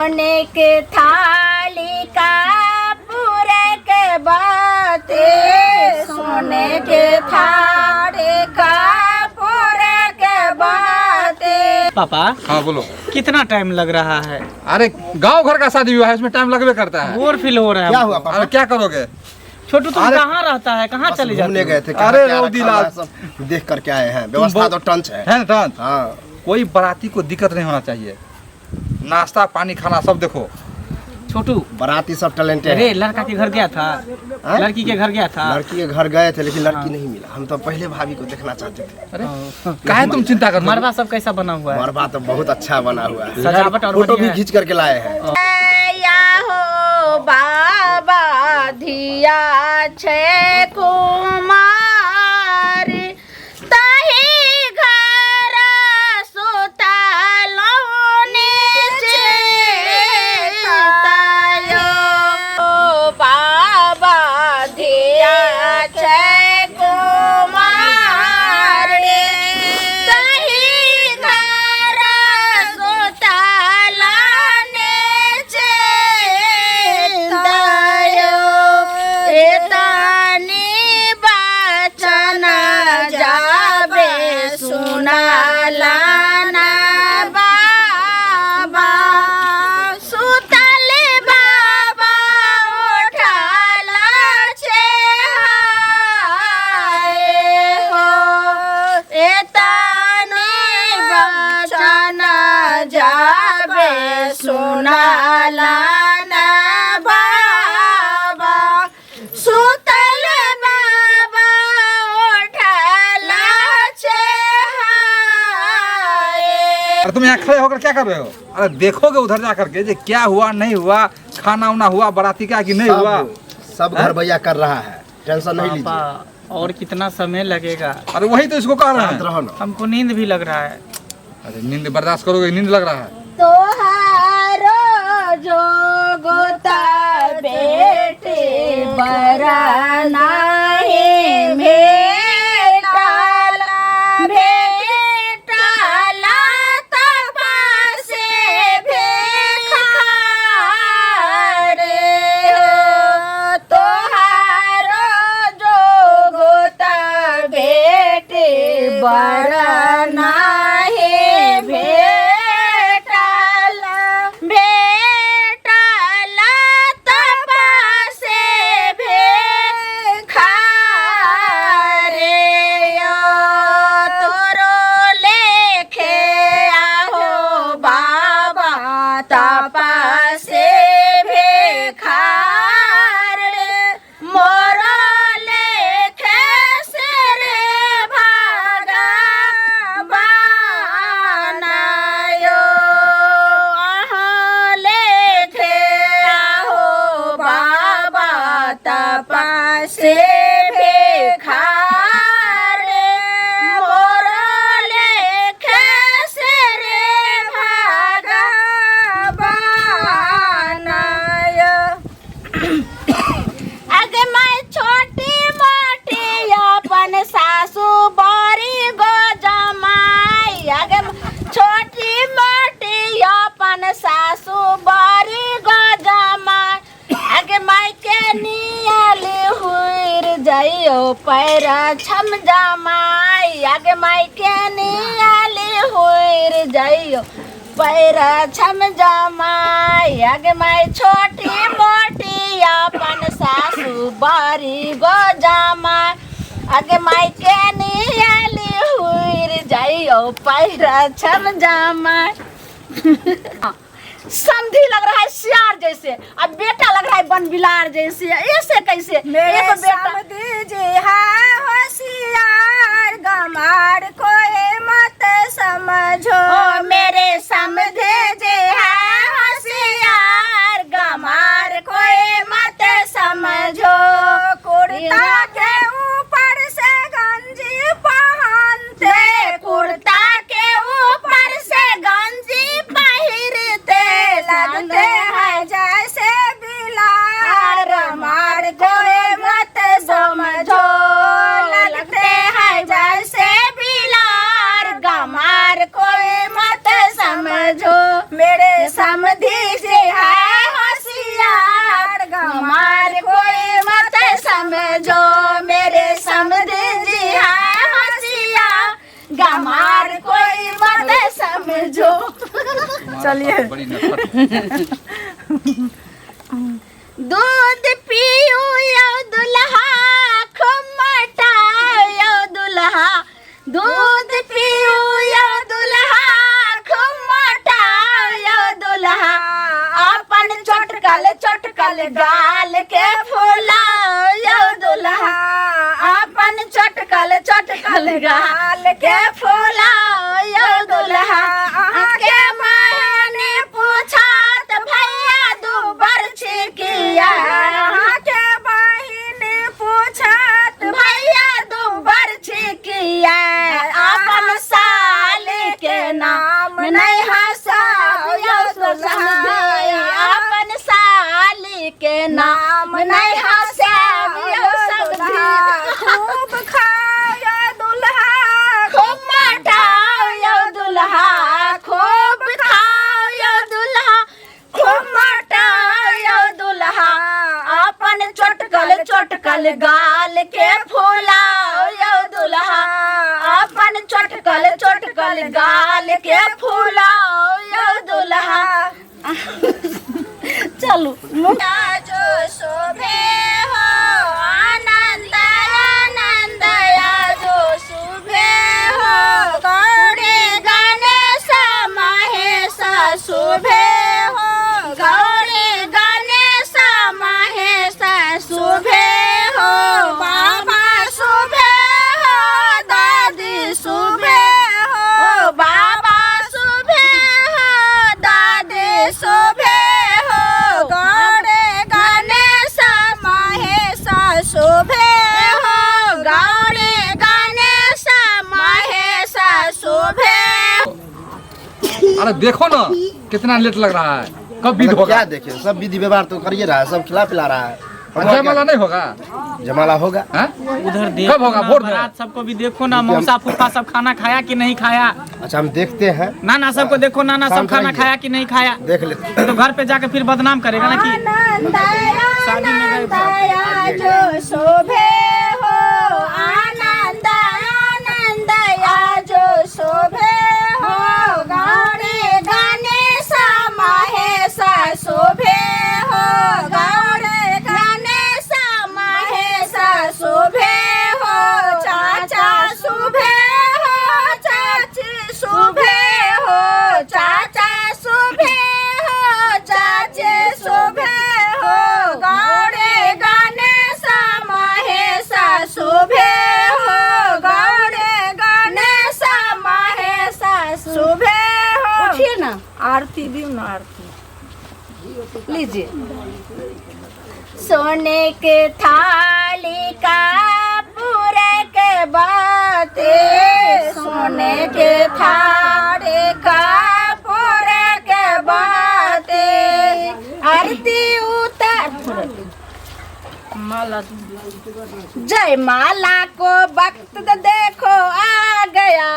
सोने के थाली का पूरे के बातें, सोने के थाली का पूरे के बातें। पापा हाँ बोलो। कितना टाइम लग रहा है? अरे गांव घर का शादी विवाह है, इसमें टाइम लगवे करता है। बोर फील हो रहा है। क्या हुआ पापा? अरे क्या करोगे? छोटू तुम कहाँ रहता है, कहाँ चले जाते घूमने हो? गए थे। अरे रौदीलाल सब देख करके आए हैं। व्यवस्था तो टंच है ना टंच? हाँ। कोई बाराती को दिक्कत नहीं होना चाहिए। नाश्ता पानी खाना सब देखो। छोटू बाराती सब टैलेंटेड अरे है। लड़का के घर गया था? हाँ? लड़की के घर गया था? लड़की के घर गए थे लेकिन लड़की नहीं मिला। हम तो पहले भाभी को देखना चाहते थे। अरे काहे तुम चिंता कर? मरबा सब कैसा बना हुआ है? मरबा तो बहुत अच्छा बना हुआ है। सजावट और फोटो भी बढ़िया है। खींच करके लाए हैं। या हो बाबा धिया छे कुमार, तही घर सुतलो नीचे तायो। बाबा धिया छे कुमार, तही घर सुतलो नीचे तायो। एतानी बचन जाबे सुनाला ना बाबा, सुतल बाबा उठाला छे हाय हो। एतानी बचन जाबे सुनाला ना बाबा, सुतल बाबा उठाला छे हाय। अरे तुम यहाँ खड़े होकर क्या कर रहे हो? अरे देखोगे उधर जा करके जे क्या हुआ नहीं हुआ, खाना उना हुआ बाराती का कि नहीं हुआ? सब घर भैया कर रहा है, टेंशन नहीं लीजिए। पापा और कितना समय लगेगा? अरे वही तो इसको कह रहे शांत हैं। रहो ना। हमको नींद भी लग रहा है। अरे नींद बर्दाश्त करोगे? नींद लग रहा है। तोहारो जोगोता बेटे बराना है भेटाला, भेटाला तपासे भेखारे हो। तोहारो जोगोता बेटे बराना है भेटाला, भेटाला तपासे भेखारे यो। तोरो लेखे आहो बाबा तपासे भेखारे, मोरो लेखे से रे भागा बनायो। अहाँ लेखे आहो बाबा तपासे भेखारे, मोरो लेखे से रे भागा बनायो। आगे मैं छोटी मोटी अपन सासू बड़ी गो जमाई, आगे छोटी मोटी अपन सासू बड़ी गो जमाई, आगे मैं के नियाली हुईर जाइयो पैर छम जमाई, आगे मैं के नियाली हुईर जाइयो पैर छम जमाई, आगे मैं छोटी मोटी अपन सासू बारी गो जमाई, आगे मैं के नियाली हुईर जाइयो पैर छम जमाई। समधी लग रहा है सियार जैसे, अब बेटा लग रहा है बन बिलार जैसे। ऐसे कैसे? मेरे एक बेटा समधी है होशियार, गमार कोई मत समझो। ओ मेरे समझे जे है होशियार, गमार कोई मत समझो। कुर्ता के ऊपर से गंजी पहनते, कुर्ता के ऊपर से गंजी पहिरते, लगते हैं जैसे बिलार, मार कोई मत समझो। लगते हैं जैसे बिलार, गमार कोई मत समझो। मेरे चलिए। बड़ी नफरत। दूध पियो यो दुल्हा खुमटा यो दुल्हा दूध पियो यो दुल्हा खुमटा यो दुल्हा अपन चटकल गाल के फूला यो दुल्हा अपन चटकल गाल के फूला यो दुल्हा के माने पूछात भैया दू बरछी किया के बहिन पूछात भैया दू बरछी किया अपन साल के नाम नहीं हंसाओ यो दुल्हा अपन साल के नाम नहीं हंसाओ यो समधी खूब खाया दुल्हा खूब मटाओ यो दुल्हा खूब खाओ यो दुल्हा खूब मटाओ यो दुल्हा अपन चटकल गाल के फूलाओ यो दुल्हा अपन चटकल गाल के फूलाओ यो दुल्हा चलो जो शोभे हो आनंद आनंद जो शुभे हो गौरी गणेश महेश शुभे हो गौरी गणेश महेश शुभे हो बाबा शुभे हो दादी शुभे हो बाबा शुभे हो दादी शुभे हो गौरी गणेश महेश शुभे हो गौरी गणेश महेश शुभे अरे देखो ना कितना लेट लग रहा है, कब विध होगा? क्या देखे, सब विधि व्यवहार तो करिए रहा है, सब खिला पिला रहा है। जयमाला नहीं होगा? जयमाला होगा। हैं? उधर देखो कब होगा? ना, वोट में? बारात सबको भी देखो ना, मौसा फूफा सब खाना खाया कि नहीं खाया। अच्छा हम देखते हैं, नाना सबको देखो, नाना सब शांत खाना रहिए। खाया कि नहीं खाया। देख लेते। तो घर पे जाके फिर बदनाम करेगा ना कि शादी में गए थे। जो शोभे हो आनंद आनंद जो शोभे हो गौरी गणेश महेश शोभे हो गौरी गणेश महेश शोभे हो चाचा शुभे हो चाची शुभे हो चाचा शुभे हो चाची शुभे हो गौरी गणेश महेश शुभे हो गौरी गणेश महेश शुभे हो। उठिए ना, आरती दी ना, आरती लीजिए। सोने के थाली का पूरे के बाते सोने के थाली का पूरे के बाते आरती उतार माला जय माला को वक्त देखो आ गया।